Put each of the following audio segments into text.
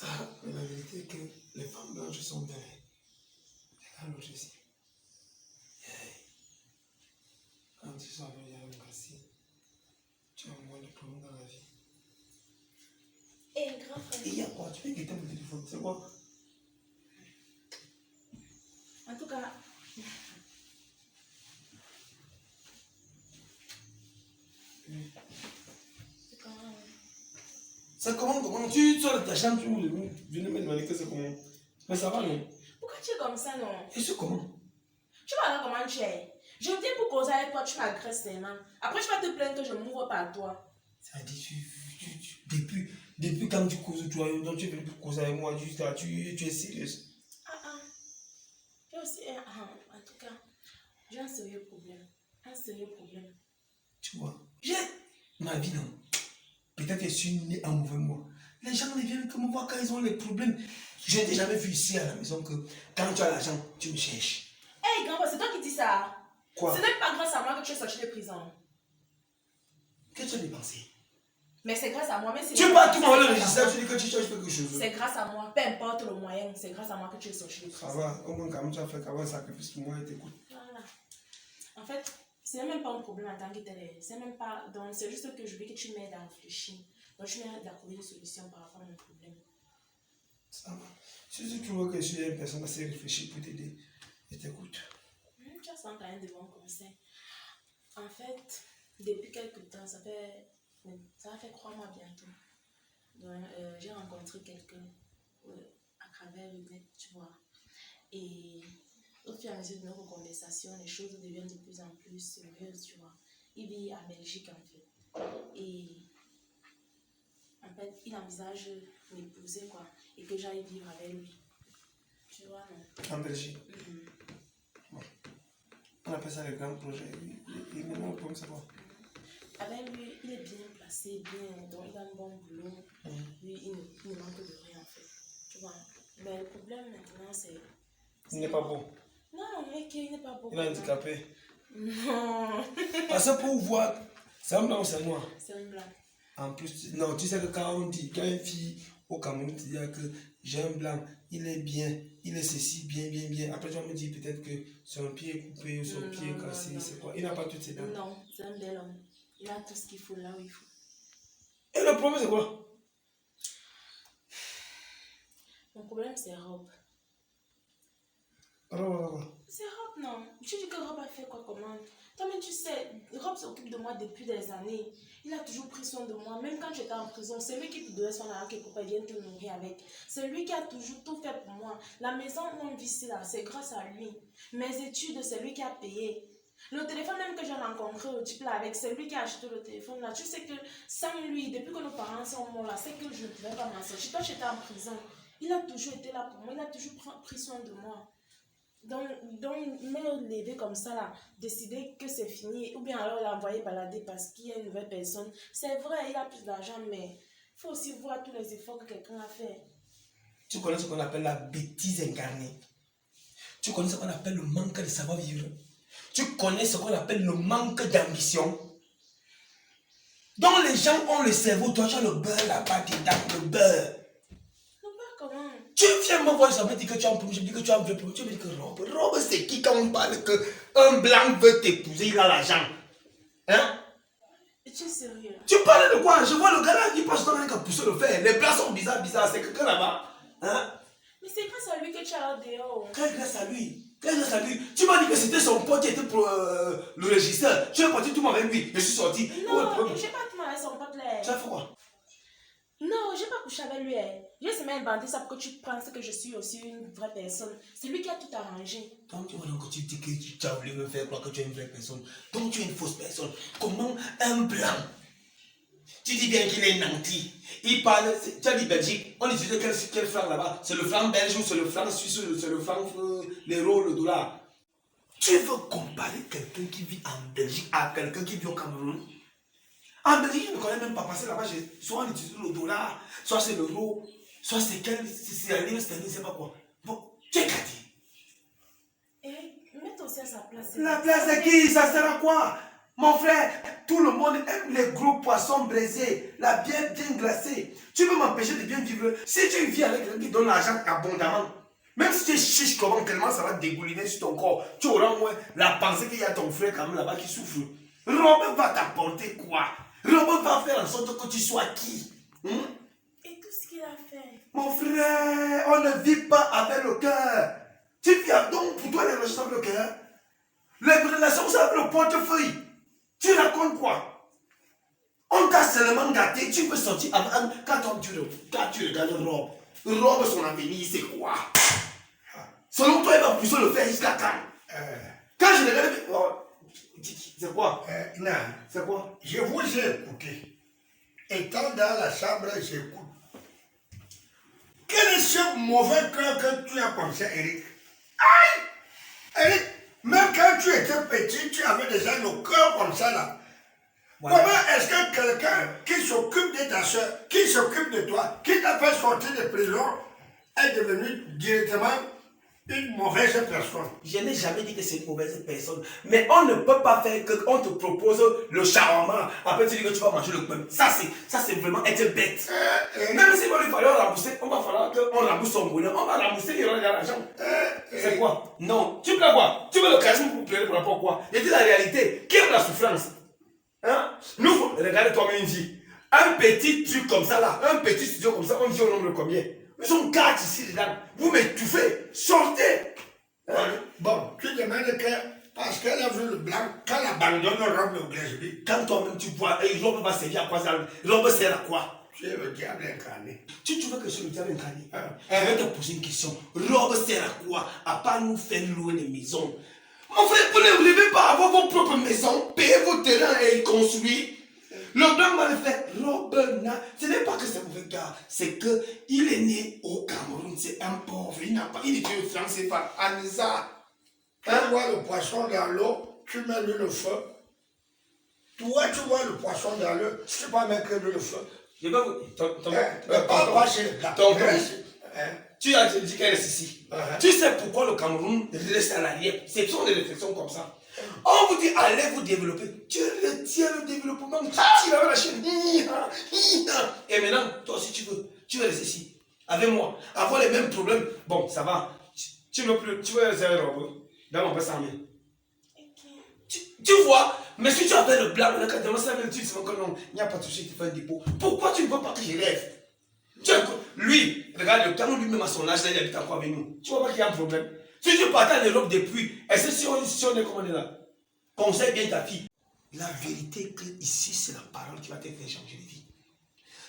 Ça, mais la vérité est que les femmes blanches sont bien. Regarde l'autre ici. Quand tu sors avec Yann Gassi, tu as moins de problèmes dans la vie. Et grand frère. Et il y a quoi? Tu peux quitter mon téléphone, c'est quoi? En tout cas, c'est comment tu sors de ta chambre, tu viens me demander que c'est comment. Mais ça va, non? Pourquoi tu es comme ça, non? Et c'est comment? Tu vas voir comment tu es. Je viens pour causer avec toi, tu m'agresses tellement. Après, tu vas te plaindre que je m'ouvre par toi. Ça veut dire, depuis quand tu causes toi, donc tu es venu pour causer avec moi, juste là, tu es sérieuse. Tu aussi, en tout cas, j'ai un sérieux problème. Un sérieux problème. Tu vois, j'ai ma vie, non. Peut-être que je suis né en mauvais mois. Les gens ne viennent que me voir quand ils ont les problèmes. Je n'ai jamais vu ici à la maison que quand tu as l'argent, tu me cherches. Hé, grand, c'est toi qui dis ça. Quoi? Ce n'est pas grâce à moi que tu es sorti de prison. Qu'est-ce que tu as dépensé? Mais c'est grâce à moi. Mais tu vas tout m'envoyer le registre, tu dis que tu cherches quelque chose. C'est grâce à moi. Peu importe le moyen, c'est grâce à moi que tu es sorti de prison. Ça va, au moins quand même tu as fait un sacrifice pour moi et t'écoute. Voilà. En fait, c'est même pas un problème en tant que tel. C'est même pas. Donc, c'est juste que je veux que tu m'aides à réfléchir. Donc, tu m'aides à trouver une solution par rapport à mon problème. Ça va. Si tu vois que je suis une personne assez réfléchie pour t'aider, je t'écoute. Tu as sans rien de bons conseils. En fait, depuis quelques temps, ça fait 3 mois bientôt. Donc, j'ai rencontré quelqu'un à travers le net, tu vois. Et au fur et à mesure de nos conversations, les choses deviennent de plus en plus sérieuses, tu vois. Il vit à Belgique, en fait. Et en fait, il envisage m'épouser, quoi. Et que j'aille vivre avec lui. Tu vois, non? En Belgique. Bon. On appelle ça le grand projet. Et maintenant, on peut savoir. Avec lui, il est bien placé, bien, donc il a un bon boulot. Lui, il ne manque de rien, en fait. Tu vois. Mais le problème maintenant, c'est... Il n'est pas beau. Non, mec, il n'est pas beau. Il est handicapé. Non. Parce que pour voir, c'est un blanc ou c'est noir? C'est un blanc. En plus, non, tu sais que quand on dit, quand une fille au Cameroun te dit que j'ai un blanc, il est bien, il est ceci, bien. Après, tu vas me dire peut-être que son pied est coupé ou son pied est cassé, c'est quoi? Il n'a pas toutes ses dents. Non, c'est un bel homme. Il a tout ce qu'il faut là où il faut. Et le problème, c'est quoi? Mon problème, c'est Rob. Rob. C'est Rob, non. Tu dis que Rob a fait quoi, comment? Toi-même, tu sais, Rob s'occupe de moi depuis des années. Il a toujours pris soin de moi. Même quand j'étais en prison, c'est lui qui te donnait son argent pour qu'il vienne te nourrir avec. C'est lui qui a toujours tout fait pour moi. La maison où on vit ici, là, c'est grâce à lui. Mes études, c'est lui qui a payé. Le téléphone même que j'ai rencontré au type là avec, c'est lui qui a acheté le téléphone là. Tu sais que sans lui, depuis que nos parents sont morts là, c'est que je ne pouvais pas m'en sortir. Toi, j'étais en prison. Il a toujours été là pour moi. Il a toujours pris soin de moi. Donc me lever comme ça là, décider que c'est fini, ou bien alors l'envoyer balader parce qu'il y a une nouvelle personne. C'est vrai, il a plus d'argent, mais il faut aussi voir tous les efforts que quelqu'un a fait. Tu connais ce qu'on appelle la bêtise incarnée. Tu connais ce qu'on appelle le manque de savoir-vivre. Tu connais ce qu'on appelle le manque d'ambition. Donc les gens ont le cerveau, toi tu as le beurre là-bas dedans, le beurre. Comment? Tu viens me voir, ça me dit que tu as un problème, je me dis que tu as un vrai problème. Tu me dis que Rob, c'est qui quand on parle qu'un blanc veut t'épouser, il a l'argent? Hein? Es-tu sérieux? Tu parles de quoi? Je vois le gars là, il passe ton temps à pousser le fer. Les blancs sont bizarres, c'est quelqu'un là-bas. Hein? Mais c'est grâce à lui que tu as dehors. Quelle grâce à lui? Quelle grâce à lui? Tu m'as dit que c'était son pote qui était pour le régisseur. Tu es parti tout le monde avec lui. Je suis sorti. Non, j'ai pas tout avec son pote là. Tu as fait quoi? Non, j'ai pas couché avec lui. J'ai seulement inventé ça pour que tu penses que je suis aussi une vraie personne. C'est lui qui a tout arrangé. Donc tu vois donc tu dis que tu as voulu me faire croire que tu es une vraie personne. Donc tu es une fausse personne. Comment un blanc? Tu dis bien qu'il est nanti. Il parle, tu as dit Belgique. On utilise quel franc là-bas? C'est le franc belge ou c'est le franc suisse ou c'est le franc, l'euro, le dollar? Tu veux comparer quelqu'un qui vit en Belgique à quelqu'un qui vit au Cameroun? En Belgique, je ne connais même pas passer là-bas. Soit on utilise le dollar, soit c'est l'euro, soit c'est la livre sterling, je ne sais pas quoi. Bon, tu es gâté. Mets-toi aussi à sa place. La place de qui? Ça sert à quoi? Mon frère, tout le monde aime les gros poissons braisés, la bière bien glacée. Tu veux m'empêcher de bien vivre? Si tu vis avec quelqu'un qui donne l'argent abondamment, même si tu es chiche comment, tellement ça va dégouliner sur ton corps, tu auras au moins la pensée qu'il y a ton frère quand même là-bas qui souffre. Robert va t'apporter quoi? Robert va faire en sorte que tu sois qui? Et tout ce qu'il a fait. Mon frère, on ne vit pas avec le cœur. Tu vis donc pour toi les relations avec le cœur. Les relations, c'est avec le portefeuille. Tu racontes quoi? On t'a seulement gâté, tu peux sortir avec quand tu regardes Rob. Rob, son avenir, c'est quoi? Selon toi, il va pousser le faire jusqu'à quand? Quand je regarde. Oh, c'est quoi? Non, c'est quoi? je vous ai écouté. Étant dans la chambre, j'écoute. Quel est ce mauvais cœur que tu as comme ça, Eric? Aïe! Eric, même quand tu étais petit, tu avais déjà le cœur comme ça là. Voilà. Comment est-ce que quelqu'un qui s'occupe de ta soeur, qui s'occupe de toi, qui t'a fait sortir de prison, est devenu directement une mauvaise personne? Je n'ai jamais dit que c'est une mauvaise personne. Mais on ne peut pas faire que on te propose le shawarma. Après tu dis que tu vas manger le pain. Ça c'est vraiment être bête. Même si il lui fallait rembourser, on va falloir qu'on rembourse son bonheur. On va rembourser, il y aura de l'argent. C'est quoi? Non. Tu veux quoi? Tu veux le charisme pour pleurer pour rapport quoi? Je dis la réalité. Qui aime la souffrance? Hein? Nous, regardez toi-même dit. Un petit truc comme ça là, un petit studio comme ça, on dit au nombre de combien? Ils sont 4 ici dedans. Vous m'étouffez. Sortez. Bon, tu demandes que parce qu'elle a vu le blanc, qu'elle abandonne le robe au Glasby. Quand toi-même tu vois, et l'homme va servir à quoi ça? L'homme sert à quoi? Tu es le diable incarné. Tu veux que je sois le diable incarné? Je vais te poser une question. L'homme sert à quoi? À part nous faire louer des maisons. Mon frère, vous ne voulez pas avoir vos propres maisons, payer vos terrains et y construire. Le blanc va le faire. Robert, ce n'est pas que c'est un mauvais gars, c'est qu'il est né au Cameroun, c'est un pauvre, il n'a pas, il est vieux français par Anisa. Quand tu vois le poisson dans l'eau, tu mets lui le feu. Toi, tu vois le poisson dans l'eau, tu peux pas mettre lui le feu. Je vais vous. Tu as dit qu'elle est ici. Tu sais pourquoi le Cameroun reste à l'arrière? Ce sont des réflexions comme ça. On vous dit, allez vous développer. Tu retiens le développement, tu tires avec la chaîne. Et maintenant, toi aussi tu veux rester ici. Avec moi. Avoir les mêmes problèmes. Bon, ça va. Tu veux rester avec Robert. Dans mon 100 000. Tu vois, mais si tu avais le blanc, quand tu as 100 000, tu dis que non, il n'y a pas de souci, tu fais un dépôt. Pourquoi tu ne veux pas que je rêve? Lui, regarde, quand lui-même à son âge, là, il habite encore avec nous. Tu vois pas qu'il y a un problème. Si tu partais en Europe depuis, est-ce que si on est comme on est là? Conseille bien ta fille. La vérité est que ici, c'est la parole qui va te faire changer de vie.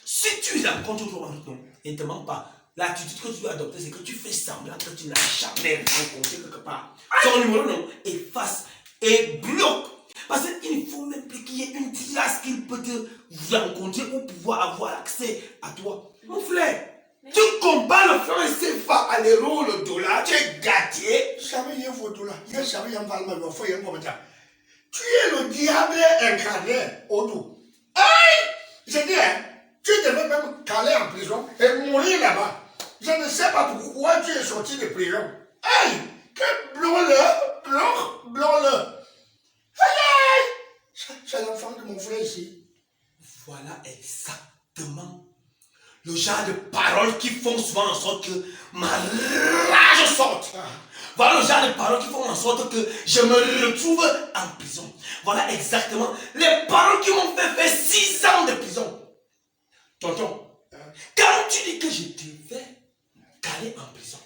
Si tu rencontres toujours un nom, ne te mens pas. L'attitude que tu dois adopter, c'est que tu fais semblant que tu n'as jamais rencontré quelque part. Son numéro, non, efface et bloque. Parce qu'il faut même plus qu'il y ait une trace qu'il peut te rencontrer ou pouvoir avoir accès à toi. Mon frère, tu compares le franc CFA à l'euro, le dollar, tu es gâté. Tu es le diable incarné, Odou. Aïe! Je dis, tu devais même caler en prison et mourir là-bas. Je ne sais pas pourquoi tu es sorti de prison. Aïe! Que blanc-le. Aïe! C'est l'enfant de mon frère ici. Voilà exactement le genre de paroles qui font souvent en sorte que ma rage sorte. Voilà le genre de paroles qui font en sorte que je me retrouve en prison. Voilà exactement les paroles qui m'ont fait faire 6 ans de prison. Tonton, quand tu dis que je devais caler en prison,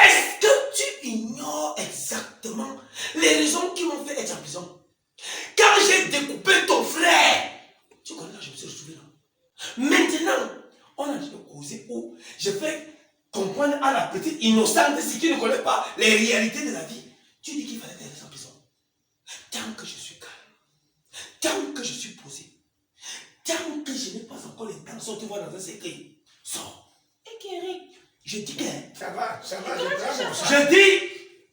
est-ce que tu ignores exactement les raisons qui m'ont fait être en prison? Quand j'ai découpé ton frère, tu connais là, je me suis retrouvé là. Maintenant, on a dû causer où je fais comprendre à la petite innocente qui ne connaît pas les réalités de la vie. Tu dis qu'il fallait faire des en prison. Tant que je suis calme, tant que je suis posé, tant que je n'ai pas encore l'intention de te voir dans un cercueil, sors. Et qu'Eric, Je dis que ça va, je dis,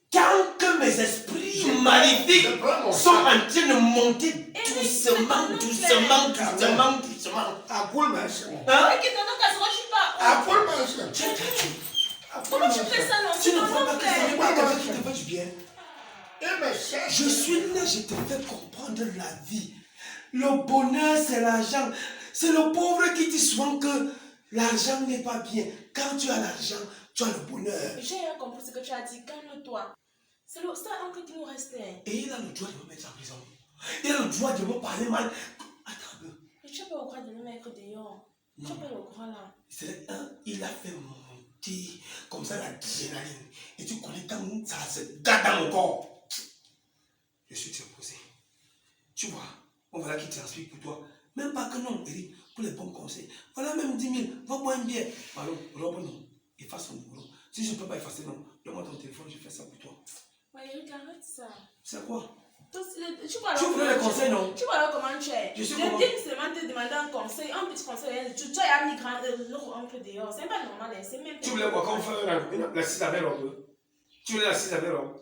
tant que mes esprits maléfiques sont en train de monter doucement. Comment tu fais ça, non? Tu ne vois pas que c'est quelqu'un qui te fait du bien. Il me cherche. Je suis là, je te fais comprendre la vie. Le bonheur, c'est l'argent. C'est le pauvre qui dit souvent que l'argent n'est pas bien. Quand tu as l'argent, tu as le bonheur. J'ai rien compris ce que tu as dit. Calme-toi. C'est le seul oncle qui nous restait. Et il a le droit de me mettre en prison. Il a le droit de me parler mal. Attends un peu. Mais tu n'as pas le droit de me mettre dehors. Tu n'as pas le droit là. C'est un, il a fait monter comme ça l'adrénaline. Et tu connais quand ça se gâte dans mon corps. Je suis opposé. Tu vois, on voilà qui t'explique pour toi. Même pas que non, Eric, pour les bons conseils. Voilà même 10 000, va boire un bière. Alors, Rob, non, efface son numéro. Si je ne peux pas effacer, non, donne-moi ton téléphone, je fais ça pour toi. Ouais, Eric, arrête ça. C'est quoi? Tu vois Tu voulais les conseils, non? Tu vois là comment tu es. Je sais Je comment. viens seulement te demander un conseil, un petit conseil. Tu as mis leur oncle dehors. C'est pas normal, c'est même pas. Tu voulais quoi? Quand on fait la 6 avec Rob? Tu voulais la 6 avec Rob?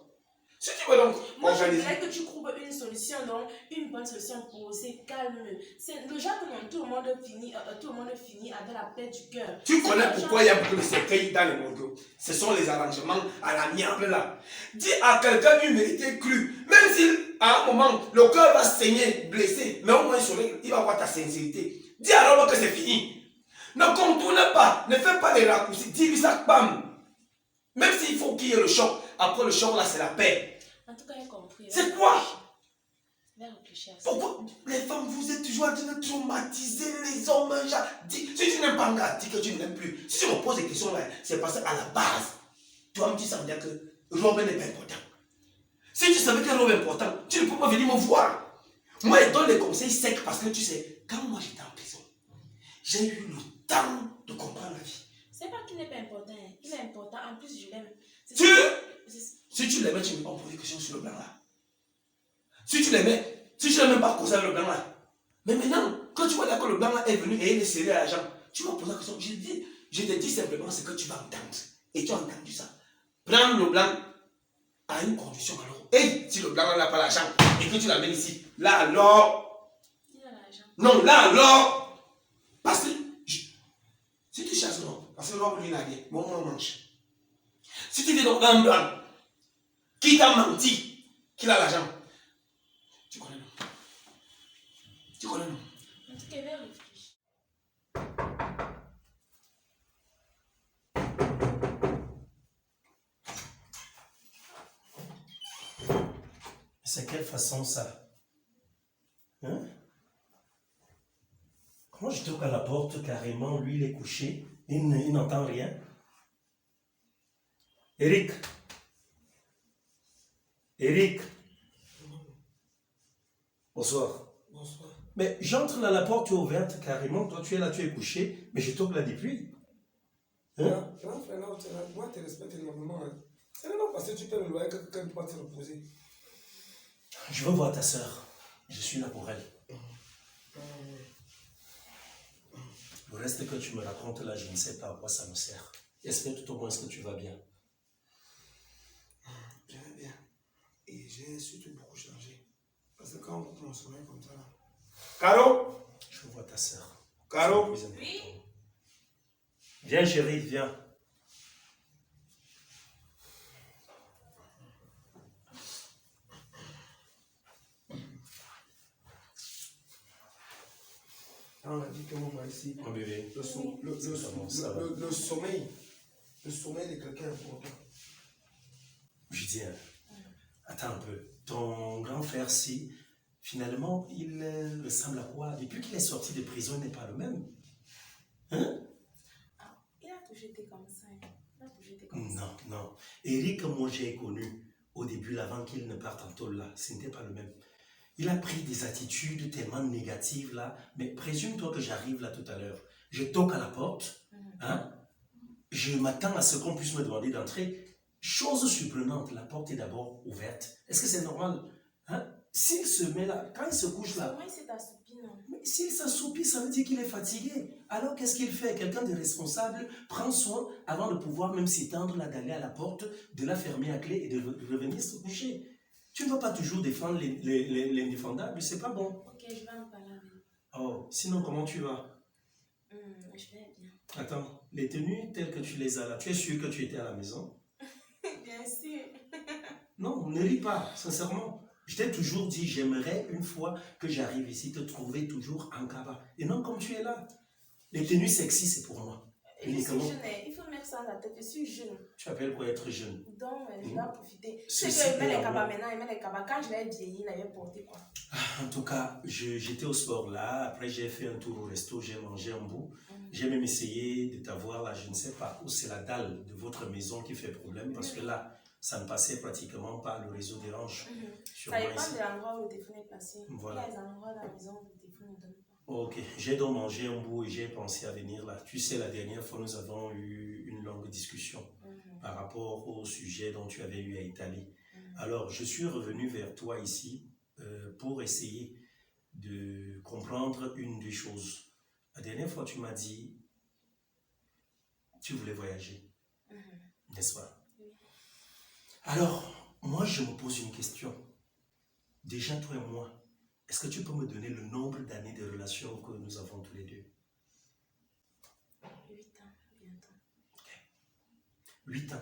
Si tu veux donc Moi, je organiser. voudrais que tu trouves une solution, donc une bonne solution posée, calme. C'est le genre que tout le monde finit avec la paix du cœur. Tu connais pourquoi il y a beaucoup de cercueils dans les morgues? Ce sont les arrangements à l'amiable là. Dis à quelqu'un une vérité crue. Même si à un moment le cœur va saigner, blessé, mais au moins il va voir ta sincérité. Dis alors que c'est fini. Ne contourne pas, ne fais pas des raccourcis. Dis-lui ça, bam. Même s'il faut qu'il y ait le choc, après le choc là c'est la paix. En tout cas, j'ai compris. C'est quoi? Je vais réfléchir à ça. Pourquoi les femmes, vous êtes toujours en train de traumatiser les hommes? Si tu n'aimes pas un gars, dis que tu ne l'aimes plus. Si tu me poses des questions là, c'est parce qu'à la base, toi-même tu savais que Robin n'est pas important. Si tu savais que Robin est important, tu ne peux pas venir me voir. Moi, je donne des conseils secs parce que tu sais, quand moi j'étais en prison, j'ai eu le temps de comprendre la vie. C'est pas qu'il n'est pas important. Il est important. En plus, je l'aime. Si tu l'aimais, tu ne peux pas me poser des questions sur le blanc là. Si tu l'aimais, si tu n'as même pas causé avec le blanc là. Mais maintenant, quand tu vois là que le blanc là est venu et il est serré à la jambe, tu m'as posé la question. Je te dis simplement ce que tu vas entendre. Et tu as entendu ça. Prends le blanc à une condition alors. Et si le blanc là n'a pas la jambe et que tu l'amènes ici, là alors. Il a l'argent. Non, là alors. Parce que si tu chasses non, parce que l'homme lui n'a rien, mon on mange. Si tu dis donc un blanc qui t'a menti, qu'il a l'argent, tu connais non? Tu connais non? En tout cas, je vais réfléchir. C'est quelle façon ça? Hein? Quand je toque à la porte, carrément, lui il est couché, il n'entend rien. Eric? Eric? Bonsoir. Bonsoir. Mais j'entre là, la porte est ouverte carrément, toi tu es là, tu es couché, mais je toque là depuis. Hein? Grand frère, là où tu es là, moi je te respecte énormément. Hein. C'est vraiment parce que tu peux le loyer que quelqu'un peut pas te reposer. Je veux voir ta soeur. Je suis là pour elle. Le reste que tu me racontes là, je ne sais pas à quoi ça me sert. J'espère tout au moins que tu vas bien. Je vais bien. Et j'ai surtout beaucoup changé. Parce que quand on coupe mon sommeil comme ça là. Caro? Je veux voir ta soeur. Caro? Oui. Viens chérie, viens. On a dit que mon mari ici, Mon bébé. le sommeil de quelqu'un est important. Je dis, attends un peu. Ton grand frère, si, finalement, il ressemble à quoi? Depuis qu'il est sorti de prison, il n'est pas le même. Hein? Il a toujours été comme ça. Il a toujours été comme ça. Non, non. Eric, moi, j'ai connu au début, avant qu'il ne parte en tôle, là, ce n'était pas le même. Il a pris des attitudes tellement négatives, là. Mais présume-toi que j'arrive là tout à l'heure. Je toque à la porte, hein? Je m'attends à ce qu'on puisse me demander d'entrer. Chose surprenante, la porte est d'abord ouverte. Est-ce que c'est normal? Hein? S'il se met là, quand il se couche là, Comment il s'est assoupi, non? mais s'il s'assoupit, ça veut dire qu'il est fatigué. Alors qu'est-ce qu'il fait? Quelqu'un de responsable prend soin avant de pouvoir même s'étendre là, d'aller à la porte, de la fermer à clé et de revenir se coucher. Tu ne vas pas toujours défendre l'indéfendable, c'est pas bon. Ok, je vais en parler avec lui. Oh, sinon comment tu vas? Je vais bien. Attends, les tenues telles que tu les as là, tu es sûr que tu étais à la maison? Bien sûr. Non, ne ris pas, sincèrement. Je t'ai toujours dit, j'aimerais une fois que j'arrive ici te trouver toujours en cabas. Et non comme tu es là. Les tenues sexy, c'est pour moi. Je suis Uniquement. jeune, il faut mettre ça dans la tête. Je suis jeune. Tu appelles pour être jeune. Donc, je dois profiter. Ceci C'est que je mets est les à cabas moi. maintenant, je mets les cabas. Quand je l'ai vieilli, il avait porté quoi. En tout cas, j'étais au sport là. Après, j'ai fait un tour au resto. J'ai mangé un bout. J'ai même essayé de t'avoir là. Je ne sais pas où c'est la dalle de votre maison qui fait problème. Parce que là, ça ne passait pratiquement pas. Le réseau dérange. Ça Sûrement dépend ici. de l'endroit où le téléphone est placé. Voilà. Il y a des endroits dans la maison où le téléphone ne donne pas. Ok, j'ai donc mangé un bout et j'ai pensé à venir là. Tu sais, la dernière fois, nous avons eu une longue discussion par rapport au sujet dont tu avais eu à Italie. Alors, je suis revenu vers toi ici pour essayer de comprendre une des choses. La dernière fois, tu m'as dit tu voulais voyager, n'est-ce pas? Alors, moi, je me pose une question. Déjà, toi et moi, est-ce que tu peux me donner le nombre d'années de relation que nous avons tous les deux? 8 ans, bientôt. 8 ans.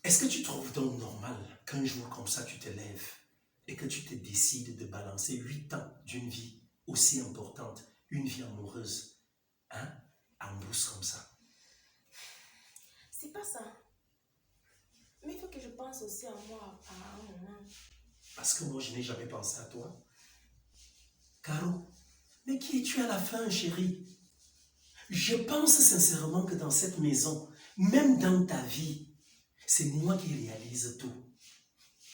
Est-ce que tu trouves donc normal qu'un jour comme ça, tu te lèves et que tu te décides de balancer 8 ans d'une vie aussi importante, une vie amoureuse, hein, en brousse comme ça? C'est pas ça. Mais il faut que je pense aussi à moi à un moment. Parce que moi, je n'ai jamais pensé à toi. Caro, mais qui es-tu à la fin, chérie? Je pense sincèrement que dans cette maison, même dans ta vie, c'est moi qui réalise tout.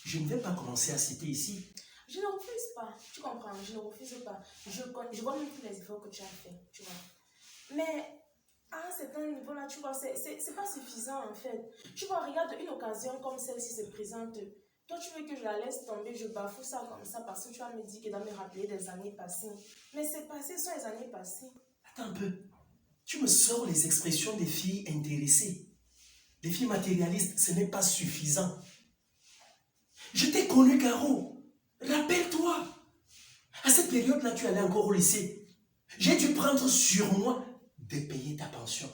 Je ne vais pas commencer à citer ici. Je ne refuse pas. Tu comprends? Je ne refuse pas. Je vois même tous les efforts que tu as fait. Tu vois. Mais à un certain niveau-là, tu vois, c'est pas suffisant en fait. Tu vois, regarde, une occasion comme celle-ci se présente. Toi, tu veux que je la laisse tomber, je bafoue ça comme ça parce que tu vas me dire qu'elle doit me rappeler des années passées. Mais c'est passé, ce sont les années passées. Attends un peu. Tu me sors les expressions des filles intéressées. Des filles matérialistes, ce n'est pas suffisant. Je t'ai connu, Caro. Rappelle-toi. À cette période-là, tu allais encore au lycée. J'ai dû prendre sur moi de payer ta pension.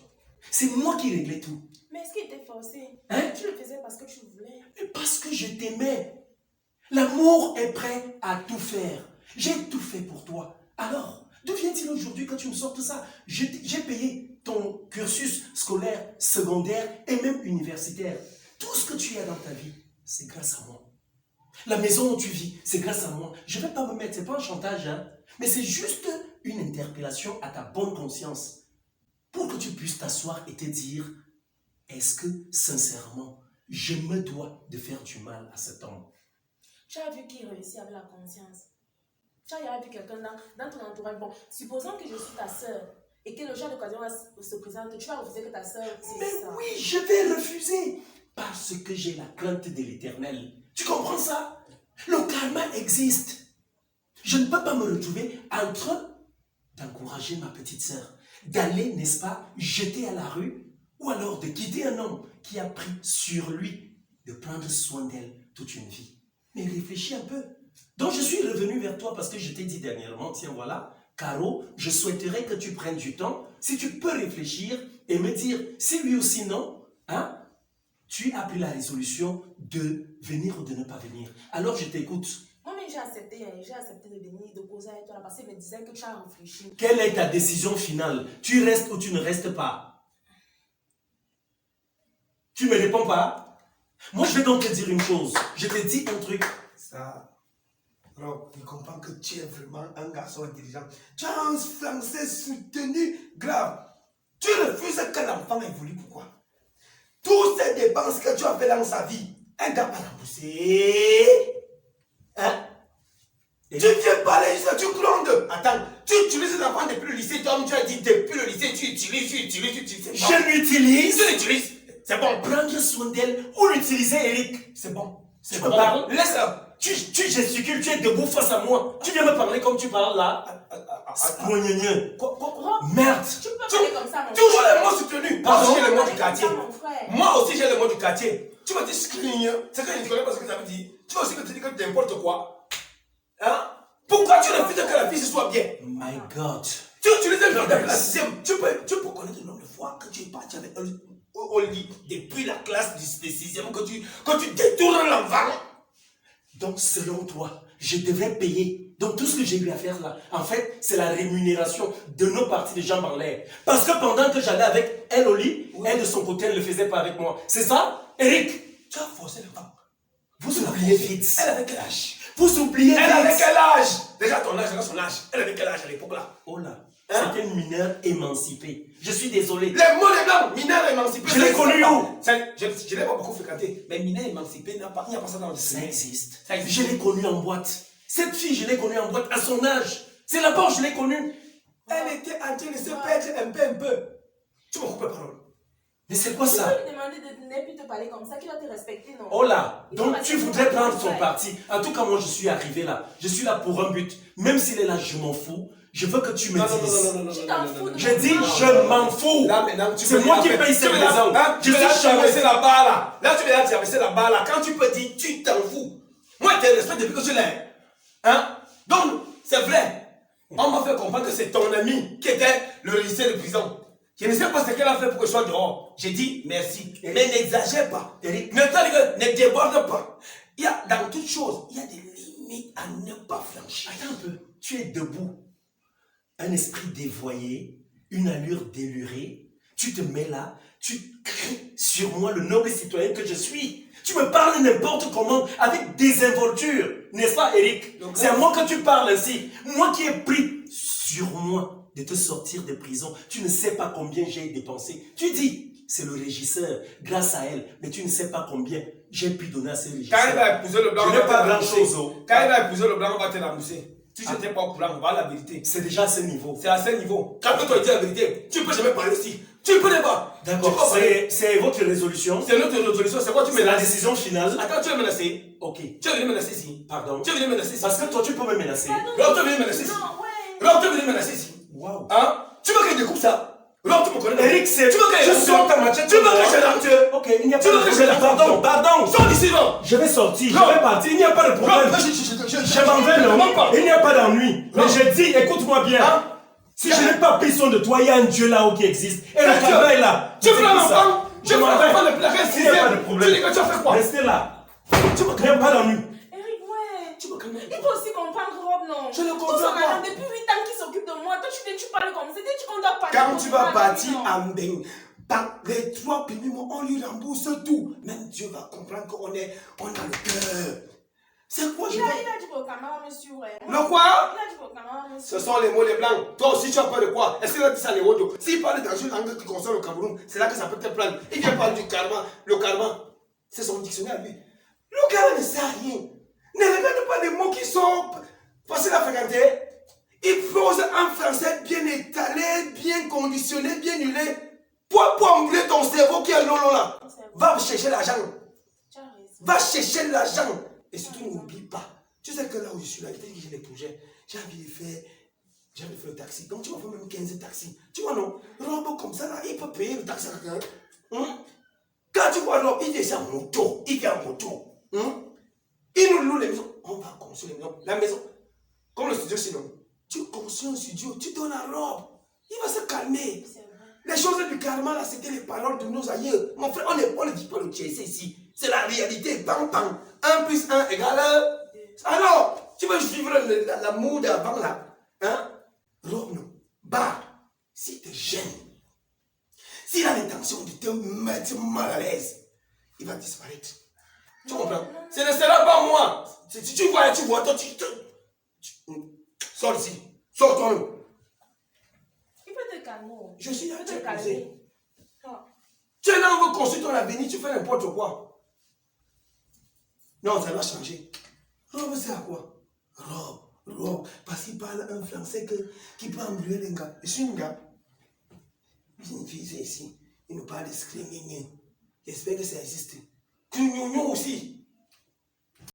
C'est moi qui réglais tout. Mais est-ce qu'il était forcé? Hein? Tu le faisais parce que tu voulais. Mais parce que je t'aimais. L'amour est prêt à tout faire. J'ai tout fait pour toi. Alors, d'où vient-il aujourd'hui que tu me sortes ça? J'ai payé ton cursus scolaire, secondaire et même universitaire. Tout ce que tu as dans ta vie, c'est grâce à moi. La maison où tu vis, c'est grâce à moi. Je ne vais pas me mettre, c'est pas un chantage, hein, mais c'est juste une interpellation à ta bonne conscience pour que tu puisses t'asseoir et te dire, est-ce que sincèrement, je me dois de faire du mal à cet homme? Tu as vu qu'il réussit avec la conscience. Tu as vu quelqu'un dans ton entourage. Bon, supposons que je suis ta soeur et que le genre d'occasion se présente, tu vas refuser que ta soeur Mais c'est ça. oui, je vais refuser parce que j'ai la crainte de l'Éternel. Tu comprends ça? Le karma existe. Je ne peux pas me retrouver en train d'encourager ma petite sœur, d'aller, n'est-ce pas, jeter à la rue, ou alors de quitter un homme qui a pris sur lui de prendre soin d'elle toute une vie. Mais réfléchis un peu. Donc je suis revenu vers toi parce que je t'ai dit dernièrement, tiens voilà, Caro, je souhaiterais que tu prennes du temps, si tu peux réfléchir et me dire, si oui ou si non, hein, tu as pris la résolution de venir ou de ne pas venir. Alors je t'écoute. Moi-même, j'ai accepté de venir, de causer avec toi là, parce qu'il me disait que tu as réfléchi. Quelle est ta décision finale? Tu restes ou tu ne restes pas? Tu ne me réponds pas? Moi, je vais donc te dire une chose. Je te dis un truc. Ça. Alors, il comprend que tu es vraiment un garçon intelligent. Tu as un français soutenu grave. Tu refuses que l'enfant évolue. Pourquoi? Toutes ces dépenses que tu as fait dans sa vie, un gars pas rembourser. Hein? Tu viens parler juste, tu grondes. Attends, tu utilises l'enfant depuis le lycée. Toi, tu as dit depuis le lycée, tu utilises. Je l'utilise. Tu l'utilises. C'est bon. Prendre soin d'elle ou l'utiliser, Eric. C'est bon. Tu me parles? Laisse-la. Tu gesticules, tu es debout face à moi. Tu viens me parler comme tu parles là. Merde. Tu peux pas parler comme ça, mon frère. Toujours les mots soutenus. Moi aussi, j'ai les mots du Parler comme quartier. ça, mon frère. Moi aussi, j'ai les mots du quartier. Tu m'as dit scrigne. C'est que je ne connais pas ce que ça veut dire. Tu vas aussi te dire que n'importe quoi. Hein? Pourquoi tu refuses que la fille se soit bien? My God. Tu utilises le nom de la sixième. Tu peux connaître le nombre de fois que tu es parti avec elle. Où au lit depuis la classe de 6e que tu détournes l'enfant. Donc, selon toi, je devrais payer. Donc, tout ce que j'ai eu à faire là, en fait, c'est la rémunération de nos parties de jambes en l'air. Parce que pendant que j'allais avec elle au lit, elle de son côté, elle ne le faisait pas avec moi. C'est ça, Eric? Tu as forcé le temps. Vous oubliez vite. Elle avait quel âge? Vous oubliez vite. Elle avait quel âge? Déjà ton âge, déjà son âge. Elle avait quel âge à l'époque là? Oh là, Hein? c'était une mineure émancipée. Je suis désolé. Les mots les blancs, mineur émancipé. Je l'ai connu où? Je l'ai pas beaucoup fréquenté. Mais mineur émancipé, il n'y a pas ça dans le Ça cinéma. existe. Ça existe. Je l'ai connue en boîte. Cette fille, je l'ai connue en boîte à son âge. C'est là-bas où je l'ai connue. Elle était en train de se perdre un peu. Tu m'as coupé la parole. Mais c'est quoi Tu ça? peux lui demander de ne plus te parler comme ça, qu'il va te respecter, non? Oh là, Il donc faut tu rester voudrais dans prendre son le parti. En tout cas, moi, je suis arrivé là. Je suis là pour un but. Même s'il est là, je m'en fous. Je veux que tu me dises. Tu t'en fous de Je dis, moi. je m'en fous. Là maintenant, tu C'est peux moi dire, qui paye cette tu veux là, maison. hein, Je tu veux là suis traverser chez la barre là. Là, tu veux là traverser la barre là. Quand tu peux dire, tu t'en fous. Moi, je te respecte depuis que je l'ai. Hein? Donc, c'est vrai. On m'a fait comprendre que c'est ton ami qui était le lycée de prison. Je ne sais pas ce qu'elle a fait pour que je sois dehors. J'ai dit merci. Mais n'exagère pas. Eric. Ne déborde pas. Il y a, dans toute chose, il y a des limites à ne pas franchir. Attends un peu. Tu es debout. Un esprit dévoyé, une allure délurée. Tu te mets là, tu cries sur moi, le noble citoyen que je suis. Tu me parles n'importe comment, avec désinvolture. N'est-ce pas, Eric? C'est à moi que tu parles ainsi. Moi qui ai pris sur moi de te sortir de prison. Tu ne sais pas combien j'ai dépensé. Tu dis, c'est le régisseur, grâce à elle. Mais tu ne sais pas combien j'ai pu donner à ce régisseur. Quand il va épouser le blanc, Je on n'ai va pas te grand-chose. rembourser. Quand il va épouser le blanc, on va te rembourser. Si je n'étais pas au courant, voilà la vérité. C'est déjà à ce niveau. C'est à ce niveau. Quand tu dois dire la vérité, tu ne peux jamais parler ici. Tu ne peux pas. D'accord, c'est votre résolution. C'est notre résolution. C'est quoi tu C'est la menaces? décision finale. Attends, tu es menacé. Ok. Tu es venu menacer ici. Pardon. Tu es venu menacer ici. Parce que toi, tu peux me menacer. Pardon, Rob, tu es venu menacer ici. non, ouais. Rob, tu es venu menacer ici. Waouh. Hein? Tu veux que je découpe ça? Rob, tu me connais. Eric, c'est... Tu veux que je sors ta machette. Tu veux que je l'entueux? Ok, il n'y a Tu pas veux de que je problème. l'entueux? Pardon. Sors d'ici, Rob. Je vais sortir, Non. je vais partir, il n'y a pas de problème. Rob, Je m'en vais, ne non? demande pas. Il n'y a pas d'ennui. Mais Non. je dis, écoute-moi bien. Hein? Si je n'ai pas pris soin de toi, il y a un Dieu là-haut qui existe. Et le Dieu. travail est là. Tu veux C'est un tout ça. enfant? Je m'en vais. depuis la Il n'y a pas de problème. Tu dis que tu as fait quoi? Restez là. Il n'y a pas d'ennui. Eric, ouais. Tu me connais. Il faut aussi comprendre Rob, non? Je le Tout comprends son pas. argent, depuis 8 ans qu'il s'occupe de moi. Toi, tu parles comme ça. Tu qu'on doit parler. Quand comme tu ça, vas non? partir à Mbeng, par les 3 premiers mois, on lui rembourse tout. Même Dieu va comprendre qu'on a le cœur. C'est quoi, Il a dit au camarade, monsieur, ouais. Le quoi? Il a dit au camarade, monsieur. Ce sont les mots les blancs. Toi aussi, tu as peur de quoi? Est-ce qu'il a dit ça les autres? S'il parle dans une langue qui concerne le Cameroun, c'est là que ça peut te prendre. Il vient parler du karma. Le karma, c'est son dictionnaire, lui. Le gars ne sait rien. Ne regarde pas les mots qui sont faciles à fréquenter. Il pose un français bien étalé, bien conditionné, bien nulé. Pour emmener ton cerveau qui est lolo là. Va chercher l'argent. Tu as raison. Va chercher l'argent. Et surtout, n'oublie pas. Tu sais que là où je suis là, dès que j'ai des projets, j'ai envie de faire le taxi. Donc tu m'as fait même 15 taxis. Tu vois, non? Rob comme ça, là, il peut payer le taxi à quelqu'un. Quand tu vois Rob, il vient en moto. Il vient en moto. Il nous loue les maisons. On va construire les maisons. La maison, comme le studio, sinon. Tu construis un studio, tu donnes à Rob. Il va se calmer. C'est vrai. Les choses du karma, là, c'était les paroles de nos aïeux. Mon frère, on ne dit pas le TSC ici. C'est la réalité. Bam, bam. 1 plus 1 égale... Alors, tu veux vivre l'amour d'avant, là? Hein? Rob, non. Bah, si tu es jeune, s'il a l'intention de te mettre mal à l'aise, il va disparaître. Tu comprends? Ce ne sera pas moi. Si tu vois, toi, sors ici. Sors toi-même. Il peut te calmer. Je suis là, Il tu peut es te posé. calmer. Ah. Tu es là, on veut construire ton avenir, tu fais n'importe quoi. Non, ça va changer. Rob, c'est à quoi? Rob, parce qu'il parle un français qui peut embrouiller les gars. Je suis un gars. Une fille, c'est ici. Il nous parle de screaming. J'espère que ça existe. Clignon aussi.